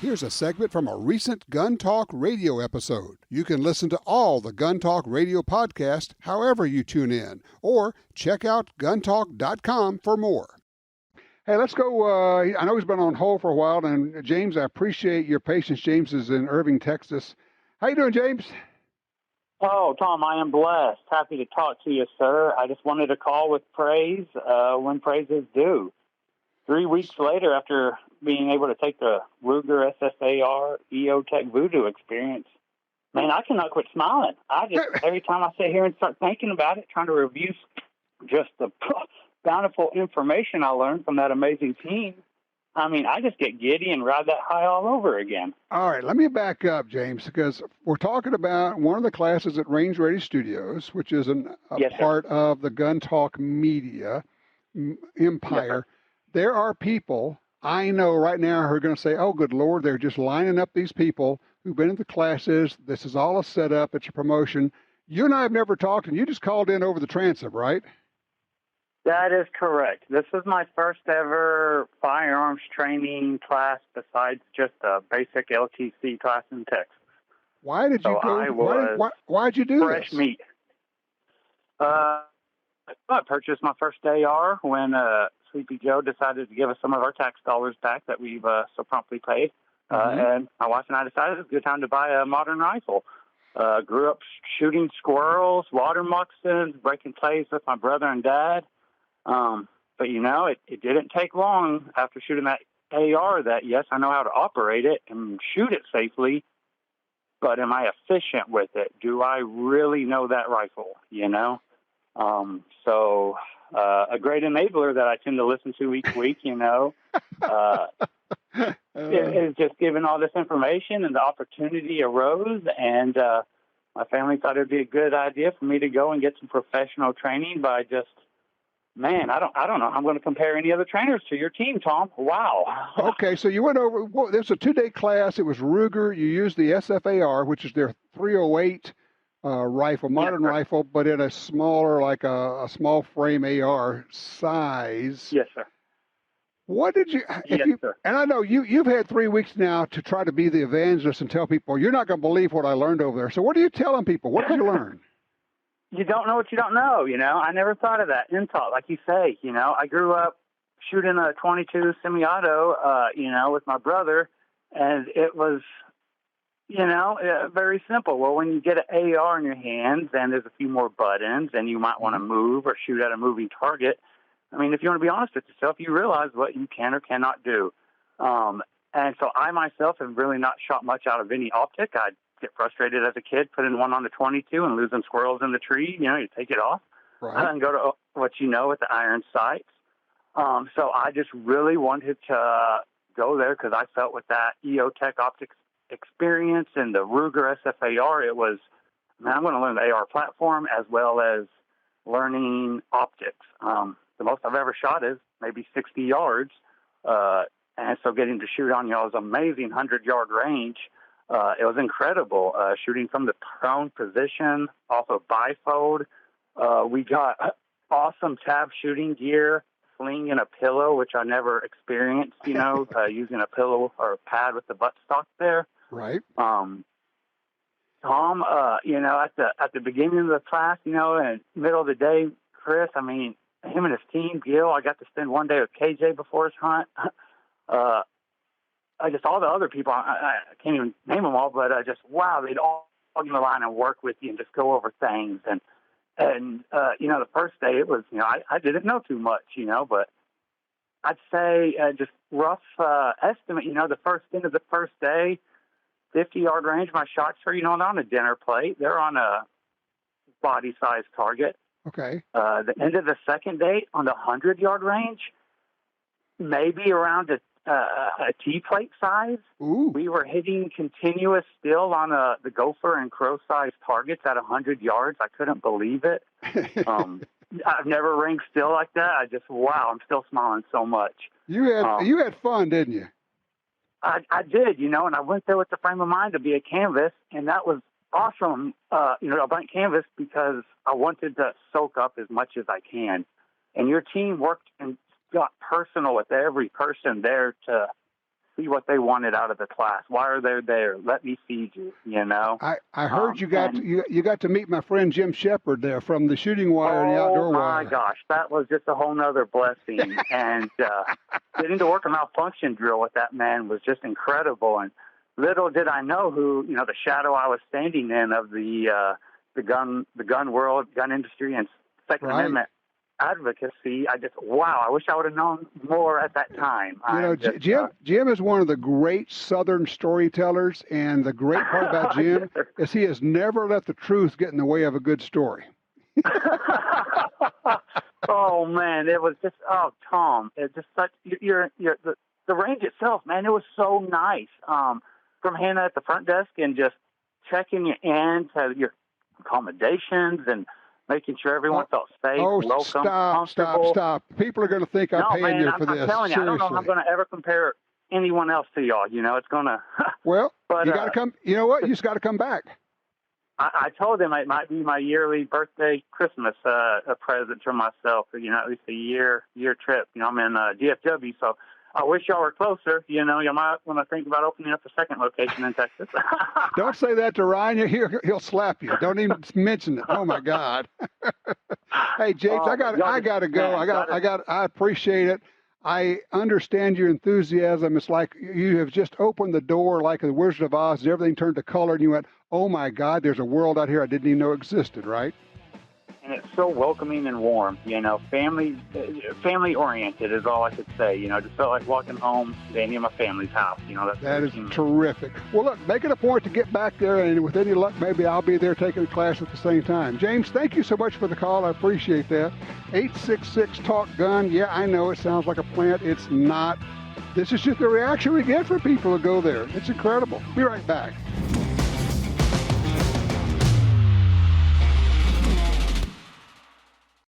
Here's a segment from a recent Gun Talk radio episode. You can listen to all the Gun Talk radio podcasts however you tune in, or check out guntalk.com for more. Hey, let's go. I know he's been on hold for a while, and James, I appreciate your patience. James is in Irving, Texas. How you doing, James? Oh, Tom, I am blessed. Happy to talk to you, sir. I just wanted to call with praise when praise is due. 3 weeks later, after being able to take the Ruger SFAR EOTech Voodoo experience, man, I cannot quit smiling. Every time I sit here and start thinking about it, trying to review just the bountiful information I learned from that amazing team, I mean, I just get giddy and ride that high all over again. All right, let me back up, James, because we're talking about one of the classes at Range Ready Studios, which is a part of the Gun Talk Media empire. Yes, there are people I know right now who are going to say, oh, good Lord, they're just lining up these people who've been in the classes. This is all a setup. It's a promotion. You and I have never talked, and you just called in over the transom, right? That is correct. This is my first ever firearms training class besides just a basic LTC class in Texas. Why did you go? Why'd you do fresh this? Meat. I purchased my first AR when Sleepy Joe decided to give us some of our tax dollars back that we've so promptly paid. And my wife and I decided it was a good time to buy a modern rifle. Grew up shooting squirrels, water moccasins, breaking plays with my brother and dad. But, you know, it didn't take long after shooting that AR that, yes, I know how to operate it and shoot it safely, but am I efficient with it? Do I really know that rifle, you know? So a great enabler that I tend to listen to each week, you know, is just given all this information, and the opportunity arose, and my family thought it would be a good idea for me to go and get some professional training by just, man, I don't know how I'm going to compare any other trainers to your team, Tom. Wow. Okay, so you went over, there's a 2-day class. It was Ruger. You used the SFAR, which is their 308 rifle, modern rifle, but in a smaller, like a small frame AR size. Yes, sir. What did you, sir. And I know you've had 3 weeks now to try to be the evangelist and tell people, you're not going to believe what I learned over there. So what are you telling people? What did you learn? You don't know what you don't know, you know. I never thought of that. InTALK, like you say, you know. I grew up shooting a 22 semi-auto, you know, with my brother, and it was, you know, very simple. Well, when you get an AR in your hands and there's a few more buttons and you might want to move or shoot at a moving target, I mean, if you want to be honest with yourself, you realize what you can or cannot do. And so I myself have really not shot much out of any optic. I'd get frustrated as a kid, putting one on the 22 and losing squirrels in the tree. You know, you take it off and go to what you know with the iron sights. So I just really wanted to go there because I felt with that EOTech optics experience and the Ruger SFAR, it was, man, I'm going to learn the AR platform as well as learning optics. The most I've ever shot is maybe 60 yards. And so getting to shoot on y'all's amazing 100-yard range, it was incredible. Shooting from the prone position off of bifold. We got awesome tab shooting gear, sling and a pillow, which I never experienced, you know, using a pillow or a pad with the buttstock there. Right. Tom, you know, at the beginning of the class, you know, and middle of the day, Chris, I mean, him and his team, Gil, I got to spend one day with KJ before his hunt. I just, all the other people, I can't even name them all, but just, wow, they'd all get in the line and work with you and just go over things. And you know, the first day it was, you know, I didn't know too much, you know, but I'd say just rough estimate, you know, the first end of the first day, 50-yard range, my shots are, you know, not on a dinner plate. They're on a body-size target. Okay. The end of the second day on the 100-yard range, maybe around a T-plate size. Ooh. We were hitting continuous still on the gopher and crow size targets at 100 yards. I couldn't believe it. I've never ranged still like that. I just, wow, I'm still smiling so much. You had fun, didn't you? I did, you know, and I went there with the frame of mind to be a canvas, and that was awesome, you know, a blank canvas, because I wanted to soak up as much as I can. And your team worked and got personal with every person there to see what they wanted out of the class. Why are they there? Let me feed you, you know. I heard you got to meet my friend Jim Shepard there from the shooting wire and the outdoor wire. Oh, my gosh. That was just a whole nother blessing. And getting to work a malfunction drill with that man was just incredible. And little did I know who, you know, the shadow I was standing in of the gun world, gun industry, and Second Amendment advocacy. I wish I would have known more at that time. You know, Jim is one of the great Southern storytellers, and the great part about Jim is he has never let the truth get in the way of a good story. Oh man, it was just Tom, it's just such the range itself, man. It was so nice. From Hannah at the front desk and just checking you in to your accommodations and making sure everyone felt safe, welcome, comfortable. Stop. People are going to think I'm paying you for this. I'm telling you, Seriously. I don't know if I'm going to ever compare anyone else to y'all. You know, it's going to... Well, but, you got to come... You know what? You just got to come back. I told them it might be my yearly birthday, Christmas a present for myself. You know, at least a year trip. You know, I'm in DFW, so I wish y'all were closer. You know, you might want to think about opening up a second location in Texas. Don't say that to Ryan. He'll slap you. Don't even mention it. Oh my God. Hey, James, I got to go. I appreciate it. I understand your enthusiasm. It's like you have just opened the door like the Wizard of Oz. Everything turned to color, and you went, "Oh my God, there's a world out here I didn't even know existed." Right? And it's so welcoming and warm, you know, family oriented is all I could say. You know, just felt like walking home to any of my family's house. You know, that is terrific. Well, look, make it a point to get back there, and with any luck, maybe I'll be there taking a class at the same time. James, thank you so much for the call. I appreciate that. 866-TALK-GUN. Yeah, I know it sounds like a plant. It's not. This is just the reaction we get from people who go there. It's incredible. Be right back.